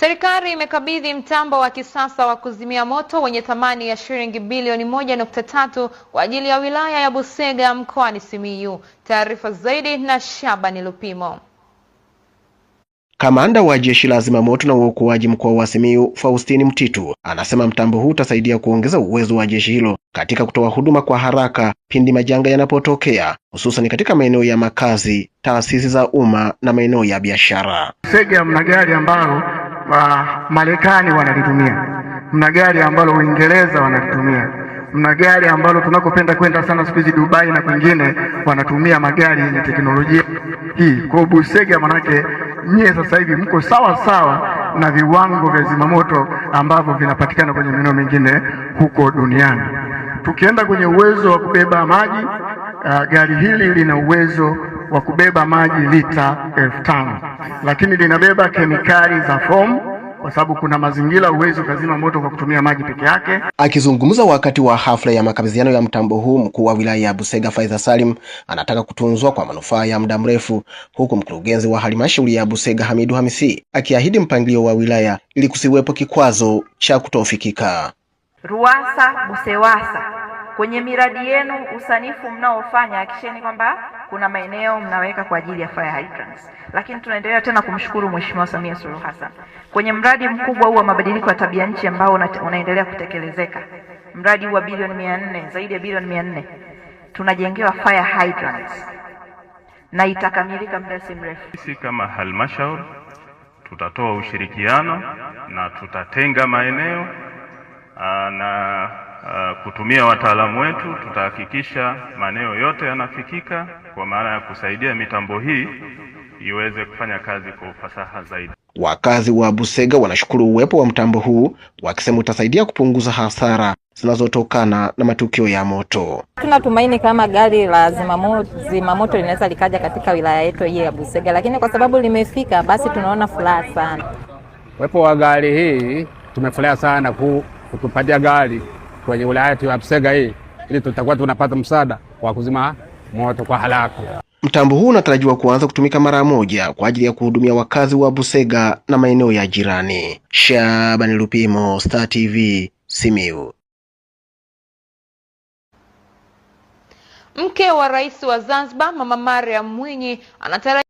Serikali imekabidhi mtambo wa kisasa wa kuzimia moto wenye thamani ya shilingi bilioni 1.3 kwa ajili ya wilaya ya Busega mkoani Simiyu. Taarifa zaidi na Shabani Lupimo. Kamanda wa Jeshi la Zimamoto na Uokoaji mkoa wa Simiyu, Faustini Mtitu, anasema mtambo huu utasaidia kuongeza uwezo wa jeshi hilo katika kutoa huduma kwa haraka pindi majanga yanapotokea, hususan katika maeneo ya makazi, taasisi za umma na maeneo ya biashara. Busega mna gari ambalo Marekani wanalitumia, mna gari ambalo Uingereza wanalitumia, mna gari ambalo tunakopenda kwenda sana siku hizi Dubai na kwingine wanatumia magari yenye teknolojia hii. Kwa Busega manake nyie sasa hivi mko sawa sawa na viwango vya zimamoto ambavyo vinapatikana kwenye maeneo mengine huko duniani. Tukienda kwenye uwezo wa kubeba maji, gari hili lina uwezo wa kubeba maji lita 5,000, lakini linabeba kemikali za foam kwa sababu kuna mazingira uwezo kazima moto kwa kutumia maji peke yake. Akizungumza wakati wa hafla ya makabidhiano ya mtambo huu, mkuu wa wilaya ya Busega Faidha Salim anataka kutunzwa kwa manufaa ya muda mrefu, huku mkurugenzi wa halmashauri ya Busega Hamidu Hamisi akiahidi mpangilio wa wilaya ili kusiwepo kikwazo cha kutofikika. RUWASA, BUSEWASA, kwenye miradi yenu usanifu mnaofanya hakikisheni kwamba kuna maeneo mnaweka kwa ajili ya fire hydrants. Lakini tunaendelea tena kumshukuru Mheshimiwa Samia Suluhu Hassan kwenye mradi mkubwa huu wa mabadiliko ya tabia nchi ambao unaendelea kutekelezeka, mradi wa bilioni 400, zaidi ya bilioni 400, tunajengewa fire hydrants na itakamilika muda si mrefu. Sisi kama halmashauri tutatoa ushirikiano na tutatenga maeneo na kutumia wataalamu wetu, tutahakikisha maeneo yote yanafikika kwa maana ya kusaidia mitambo hii iweze kufanya kazi kwa ufasaha zaidi. Wakazi wa Busega wanashukuru uwepo wa mtambo huu, wakisema utasaidia kupunguza hasara zinazotokana na matukio ya moto. Tunatumaini kama gari la zimamoto linaweza likaja katika wilaya yetu hii ya Busega, lakini kwa sababu limefika basi tunaona furaha sana. Uwepo wa gari hii tumefurahi sana kutupatia gari kwenye wilaya yetu ya Busega hii, ili tutakuwa tunapata msaada wa kuzima moto kwa haraka. Mtambo huu unatarajiwa kuanza kutumika mara moja kwa ajili ya kuhudumia wakazi wa Busega na maeneo ya jirani. Shabani Lupimo, Star TV, Simiyu. Mke wa Rais wa Zanzibar Mama Mariam Mwinyi anatarajiwa